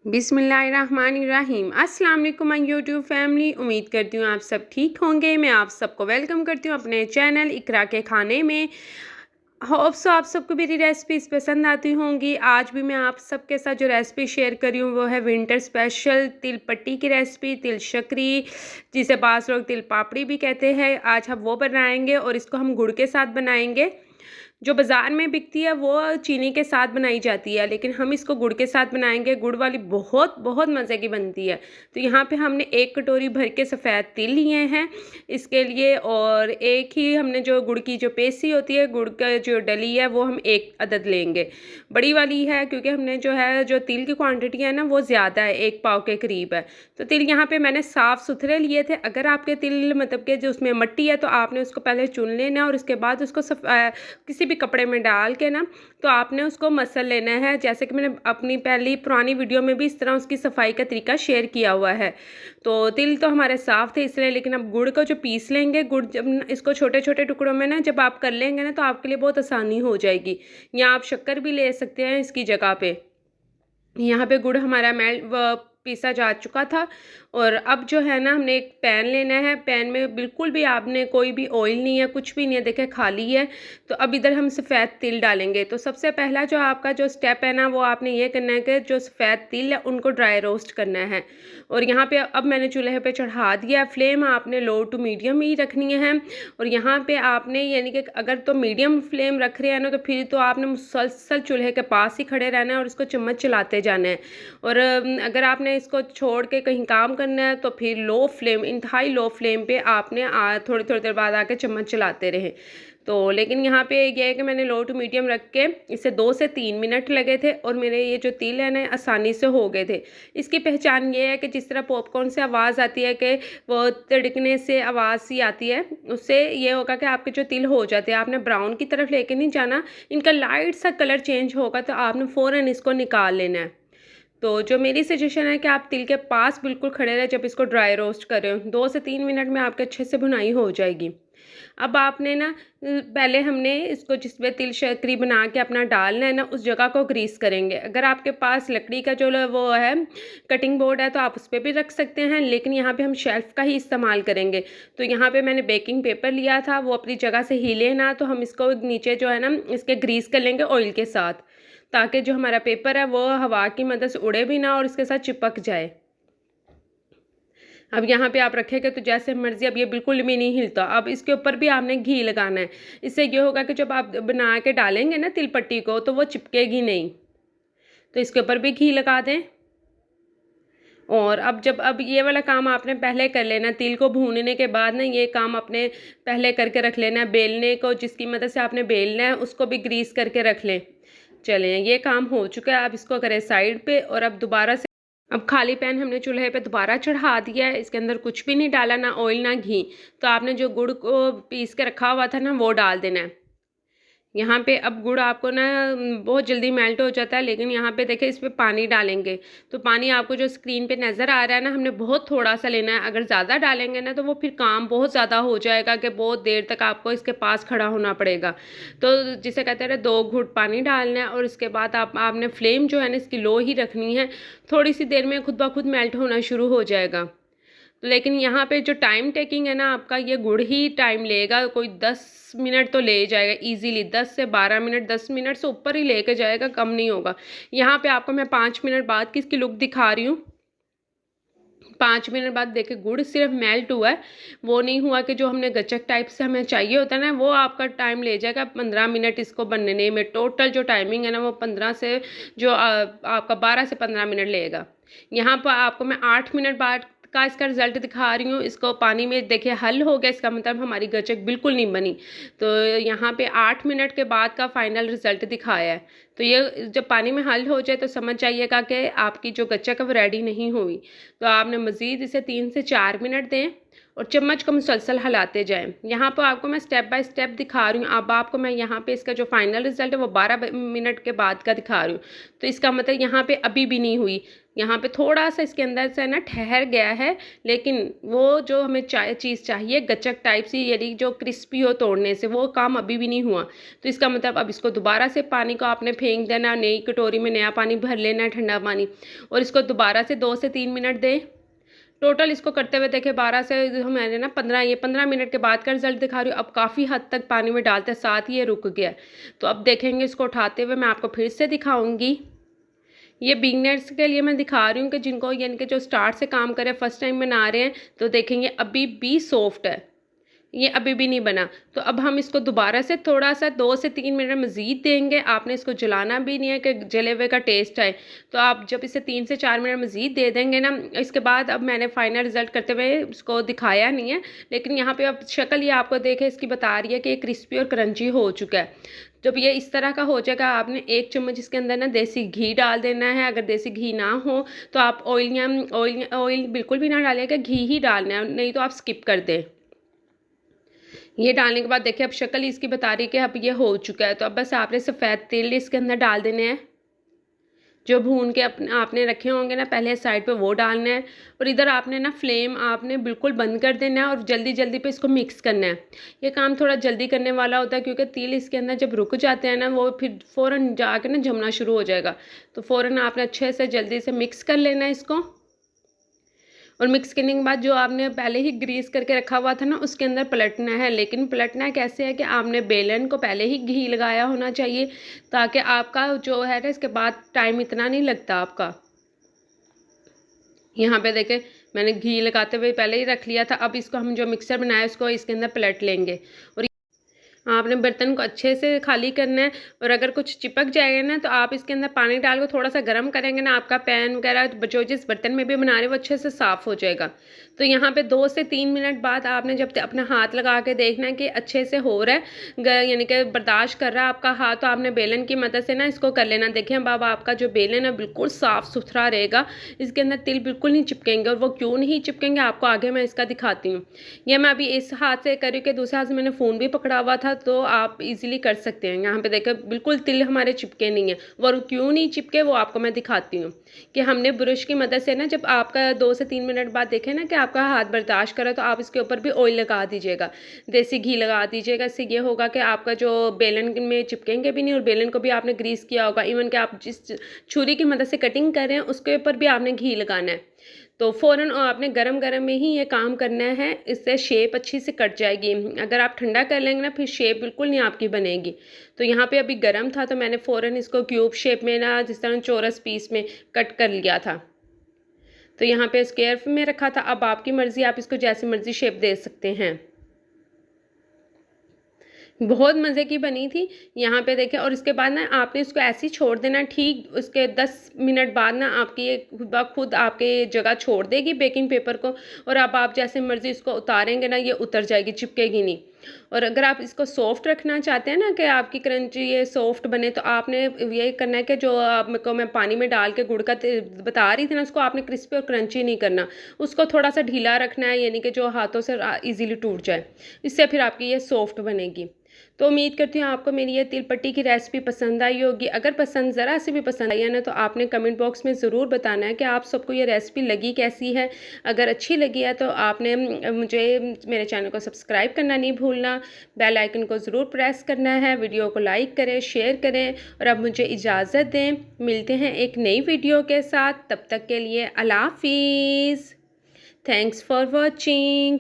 बिस्मिल्लाहिर्रहमानिर्रहीम। अस्सलाम वालेकुम माय यूट्यूब फैमिली। उम्मीद करती हूँ आप सब ठीक होंगे। मैं आप सबको वेलकम करती हूँ अपने चैनल इकरा के खाने में। होप सो आप सबको मेरी रेसिपीज़ पसंद आती होंगी। आज भी मैं आप सबके साथ जो रेसिपी शेयर करी हूँ वो है विंटर स्पेशल तिल पट्टी की रेसिपी, तिल शक्री, जिसे बास लोग तिल पापड़ी भी कहते हैं। आज हम वो बनाएंगे और इसको हम गुड़ के साथ बनाएंगे। जो बाज़ार में बिकती है वो चीनी के साथ बनाई जाती है, लेकिन हम इसको गुड़ के साथ बनाएंगे। गुड़ वाली बहुत बहुत मज़े की बनती है। तो यहाँ पे हमने 1 कटोरी भर के सफ़ेद तिल लिए हैं इसके लिए, और एक ही हमने जो गुड़ की जो पेसी होती है, गुड़ का जो डली है, वो हम 1 अदद लेंगे। बड़ी वाली है क्योंकि हमने जो है जो तिल की क्वांटिटी है ना वो ज़्यादा है, 1 पाव के करीब है। तो तिल यहाँ पे मैंने साफ़ सुथरे लिए थे। अगर आपके तिल मतलब कि जो उसमें मट्टी है तो आपने उसको पहले चुन लेना और उसके बाद उसको किसी भी कपड़े में डाल के ना तो आपने उसको मसल लेना है। जैसे कि मैंने अपनी पहली पुरानी वीडियो में भी इस तरह उसकी सफाई का तरीका शेयर किया हुआ है। तो तिल तो हमारे साफ़ थे इसलिए, लेकिन अब गुड़ को जो पीस लेंगे, गुड़ जब इसको छोटे छोटे टुकड़ों में ना जब आप कर लेंगे ना तो आपके लिए बहुत आसानी हो जाएगी। या आप शक्कर भी ले सकते हैं इसकी जगह पे। यहाँ पे गुड़ हमारा पीसा जा चुका था। और अब जो है ना हमने एक पैन लेना है। पैन में बिल्कुल भी आपने कोई भी ऑयल नहीं है, कुछ भी नहीं है, देखे खाली है। तो अब इधर हम सफ़ेद तिल डालेंगे। तो सबसे पहला जो आपका जो स्टेप है ना वो आपने ये करना है कि जो सफ़ेद तिल है उनको ड्राई रोस्ट करना है। और यहाँ पे अब मैंने चूल्हे पे चढ़ा दिया। फ्लेम आपने लो टू मीडियम ही रखनी है। और यहाँ पे आपने यानी कि अगर तो मीडियम फ्लेम रख रहे हैं ना तो फिर तो आपने मुसलसल चूल्हे के पास ही खड़े रहना है और इसको चम्मच चलाते जाना है। और अगर आपने इसको छोड़ के कहीं काम करना है तो फिर लो फ्लेम, इंतहाई लो फ्लेम पे आपने थोड़ी थोड़ी देर बाद आके चम्मच चलाते रहें। तो लेकिन यहाँ पे ये है कि मैंने लो टू मीडियम रख के इसे 2 से 3 मिनट लगे थे और मेरे ये जो तिल है ना आसानी से हो गए थे। इसकी पहचान ये है कि जिस तरह पॉपकॉर्न से आवाज़ आती है कि वो तिड़कने से आवाज़ सी आती है, उससे ये होगा कि आपके जो तिल हो जाते हैं। आपने ब्राउन की तरफ लेके नहीं जाना, इनका लाइट सा कलर चेंज होगा तो आपने फ़ौरन इसको निकाल लेना है। तो जो मेरी सजेशन है कि आप तिल के पास बिल्कुल खड़े रहे जब इसको ड्राई रोस्ट कर रहे हो। 2 से 3 मिनट में आपके अच्छे से भुनाई हो जाएगी। अब आपने ना पहले हमने इसको जिसमें तिल शक्री बना के अपना डालना है ना उस जगह को ग्रीस करेंगे। अगर आपके पास लकड़ी का जो वो है कटिंग बोर्ड है तो आप उस पर भी रख सकते हैं, लेकिन यहाँ पे हम शेल्फ का ही इस्तेमाल करेंगे। तो यहाँ पे मैंने बेकिंग पेपर लिया था, वो अपनी जगह से हिले ना, तो हम इसको नीचे जो है ना इसके ग्रीस कर लेंगे ऑयल के साथ, ताकि जो हमारा पेपर है वो हवा की मदद से उड़े भी ना और इसके साथ चिपक जाए। अब यहाँ पे आप रखेंगे तो जैसे मर्जी, अब ये बिल्कुल भी नहीं हिलता। अब इसके ऊपर भी आपने घी लगाना है। इससे ये होगा कि जब आप बना के डालेंगे ना तिल पट्टी को तो वो चिपकेगी नहीं। तो इसके ऊपर भी घी लगा दें। और अब ये वाला काम आपने पहले कर लेना। तिल को भूनने के बाद ना ये काम आपने पहले करके रख लेना है। बेलने को जिसकी मदद से आपने बेलना है उसको भी ग्रीस करके रख लें। चलें, ये काम हो चुका है। अब इसको करें साइड पे और अब दोबारा से अब खाली पैन हमने चूल्हे पे दोबारा चढ़ा दिया है। इसके अंदर कुछ भी नहीं डाला, ना ऑयल ना घी। तो आपने जो गुड़ को पीस के रखा हुआ था ना वो डाल देना है। यहाँ पे अब गुड़ आपको ना बहुत जल्दी मेल्ट हो जाता है, लेकिन यहाँ पे देखिए इस पर पानी डालेंगे तो पानी आपको जो स्क्रीन पे नज़र आ रहा है ना हमने बहुत थोड़ा सा लेना है। अगर ज़्यादा डालेंगे ना तो वो फिर काम बहुत ज़्यादा हो जाएगा कि बहुत देर तक आपको इसके पास खड़ा होना पड़ेगा। तो जिसे कहते हैं 2 घूंट पानी डालना है और इसके बाद आपने फ्लेम जो है ना इसकी लो ही रखनी है। थोड़ी सी देर में खुद ब खुद मेल्ट होना शुरू हो जाएगा। लेकिन यहाँ पे जो टाइम टेकिंग है ना आपका, ये गुड़ ही टाइम लेगा। कोई 10 मिनट तो ले जाएगा इजीली, 10 से 12 मिनट, 10 मिनट से ऊपर ही लेके जाएगा, कम नहीं होगा। यहाँ पे आपको मैं 5 मिनट बाद की इसकी लुक दिखा रही हूँ। 5 मिनट बाद देखिए गुड़ सिर्फ मेल्ट हुआ है, वो नहीं हुआ कि जो हमने गचक टाइप से हमें चाहिए होता है ना, वो आपका टाइम ले जाएगा 15 मिनट इसको बनने में। टोटल जो टाइमिंग है ना वो 15 से जो आपका 12 से 15 मिनट लेगा। यहाँ पर आपको मैं 8 मिनट बाद का इसका रिजल्ट दिखा रही हूँ। इसको पानी में देखिए हल हो गया, इसका मतलब हमारी गचक बिल्कुल नहीं बनी। तो यहाँ पे 8 मिनट के बाद का फाइनल रिजल्ट दिखाया है। तो ये जब पानी में हल हो जाए तो समझ जाइएगा कि आपकी जो गचक है वो रेडी नहीं हुई। तो आपने मज़ीद इसे 3 से 4 मिनट दें। और चम्मच को मुसलसल हिलाते जाएं। यहाँ पर आपको मैं स्टेप बाय स्टेप दिखा रही हूँ। अब आपको मैं यहाँ पे इसका जो फाइनल रिजल्ट है वो 12 मिनट के बाद का दिखा रही हूँ। तो इसका मतलब यहाँ पे अभी भी नहीं हुई, यहाँ पे थोड़ा सा इसके अंदर से ना ठहर गया है, लेकिन वो जो हमें चीज़ चाहिए गचक टाइप सी, यानी जो क्रिस्पी हो तोड़ने से, वो काम अभी भी नहीं हुआ। तो इसका मतलब अब इसको दोबारा से पानी को आपने फेंक देना, नई कटोरी में नया पानी भर लेना है, ठंडा पानी, और इसको दोबारा से 2 से 3 मिनट दें। टोटल इसको करते हुए देखे 12 से मैंने ना 15 मिनट के बाद का रिजल्ट दिखा रही हूँ। अब काफ़ी हद तक पानी में डालते साथ ही ये रुक गया। तो अब देखेंगे इसको उठाते हुए, मैं आपको फिर से दिखाऊंगी। ये बिगनर्स के लिए मैं दिखा रही हूँ कि जिनको यानी कि जो स्टार्ट से काम करे, फर्स्ट टाइम बना रहे हैं, तो देखेंगे अभी भी सॉफ्ट है, ये अभी भी नहीं बना। तो अब हम इसको दोबारा से थोड़ा सा 2 से 3 मिनट मज़ीद देंगे। आपने इसको जलाना भी नहीं है कि जले हुए का टेस्ट आए। तो आप जब इसे 3 से 4 मिनट मज़ीद दे देंगे ना, इसके बाद अब मैंने फाइनल रिजल्ट करते हुए इसको दिखाया नहीं है, लेकिन यहाँ पे अब शक्ल ये आपको देखे इसकी बता रही है कि ये क्रिस्पी और क्रंची हो चुका है। जब ये इस तरह का हो जाएगा, आपने 1 चम्मच इसके अंदर ना देसी घी डाल देना है। अगर देसी घी ना हो तो आप ऑयल बिल्कुल भी ना डालिएगा, घी ही डालना है, नहीं तो आप स्किप कर दें। ये डालने के बाद देखिए अब शक्ल इसकी बता रही है कि अब ये हो चुका है। तो अब बस आपने सफ़ेद तिल इसके अंदर डाल देने हैं, जो भून के आपने रखे होंगे ना पहले साइड पे, वो डालना है। और इधर आपने ना फ्लेम आपने बिल्कुल बंद कर देना है और जल्दी जल्दी पे इसको मिक्स करना है। ये काम थोड़ा जल्दी करने वाला होता है, क्योंकि तिल इसके अंदर जब रुक जाते हैं ना, वो फिर फ़ौरन जाके ना जमना शुरू हो जाएगा। तो फ़ौरन आपने अच्छे से जल्दी से मिक्स कर लेना है इसको। और मिक्स करने के बाद जो आपने पहले ही ग्रीस करके रखा हुआ था ना, उसके अंदर पलटना है। लेकिन पलटना कैसे है कि आपने बेलन को पहले ही घी लगाया होना चाहिए, ताकि आपका जो है ना इसके बाद टाइम इतना नहीं लगता आपका। यहाँ पे देखें मैंने घी लगाते हुए पहले ही रख लिया था। अब इसको हम जो मिक्सर बनाया उसको इसके अंदर पलट लेंगे, और आपने बर्तन को अच्छे से खाली करना है। और अगर कुछ चिपक जाएगा ना, तो आप इसके अंदर पानी डाल के थोड़ा सा गर्म करेंगे ना, आपका पैन वगैरह जो जिस बर्तन में भी बना रहे हैं वो अच्छे से साफ़ हो जाएगा। तो यहाँ पे 2 से 3 मिनट बाद आपने जब अपना हाथ लगा के देखना है कि अच्छे से हो रहा है, यानी कि बर्दाश्त कर रहा है आपका हाथ, तो आपने बेलन की मदद से ना इसको कर लेना। देखिए अब आपका जो बेलन है बिल्कुल साफ़ सुथरा रहेगा, इसके अंदर तिल बिल्कुल नहीं चिपकेंगे। और वो क्यों नहीं चिपकेंगे आपको आगे मैं इसका दिखाती हूँ। ये मैं अभी इस हाथ से कर रही हूँ कि दूसरे हाथ से मैंने फ़ोन भी पकड़ा हुआ था, तो आप इजीली कर सकते हैं। यहाँ पे देखो बिल्कुल तिल हमारे चिपके नहीं है। वो क्यों नहीं चिपके वो आपको मैं दिखाती हूँ कि हमने ब्रश की मदद से ना, जब आपका 2 से 3 मिनट बाद देखें ना कि आपका हाथ बर्दाश्त करा, तो आप इसके ऊपर भी ऑयल लगा दीजिएगा, देसी घी लगा दीजिएगा। इससे ये होगा कि आपका जो बेलन में चिपकेंगे भी नहीं, और बेलन को भी आपने ग्रीस किया होगा। इवन कि आप जिस छुरी की मदद से कटिंग कर रहे हैं उसके ऊपर भी आपने घी लगाना है। तो फ़ौरन आपने गरम गरम में ही ये काम करना है, इससे शेप अच्छी से कट जाएगी। अगर आप ठंडा कर लेंगे ना, फिर शेप बिल्कुल नहीं आपकी बनेगी। तो यहाँ पे अभी गरम था, तो मैंने फ़ौरन इसको क्यूब शेप में ना, जिस तरह चौरस पीस में कट कर लिया था। तो यहाँ पे स्क्वायर में रखा था। अब आपकी मर्ज़ी, आप इसको जैसी मर्ज़ी शेप दे सकते हैं। बहुत मज़े की बनी थी। यहाँ पे देखें, और इसके बाद ना आपने इसको ऐसे ही छोड़ देना। ठीक उसके 10 मिनट बाद ना आपकी ये खुद ब खुद आपके जगह छोड़ देगी बेकिंग पेपर को, और अब आप जैसे मर्ज़ी इसको उतारेंगे ना, ये उतर जाएगी, चिपकेगी नहीं। और अगर आप इसको सॉफ्ट रखना चाहते हैं ना कि आपकी क्रंची ये सॉफ्ट बने, तो आपने ये करना है कि जो आपको मैं पानी में डाल के गुड़ का बता रही थी ना, उसको आपने क्रिस्पी और क्रंची नहीं करना, उसको थोड़ा सा ढीला रखना है, यानी कि जो हाथों से ईज़िली टूट जाए। इससे फिर आपकी ये सॉफ्ट बनेगी। तो उम्मीद करती हूँ आपको मेरी ये तिल पट्टी की रेसिपी पसंद आई होगी। अगर पसंद ज़रा सी भी पसंद आई है ना, तो आपने कमेंट बॉक्स में ज़रूर बताना है कि आप सबको ये रेसिपी लगी कैसी है। अगर अच्छी लगी है तो आपने मुझे मेरे चैनल को सब्सक्राइब करना नहीं भूलना, बेल आइकन को ज़रूर प्रेस करना है, वीडियो को लाइक करें, शेयर करें। और अब मुझे इजाज़त दें, मिलते हैं एक नई वीडियो के साथ। तब तक के लिए अल्लाह हाफिज़। Thanks for watching.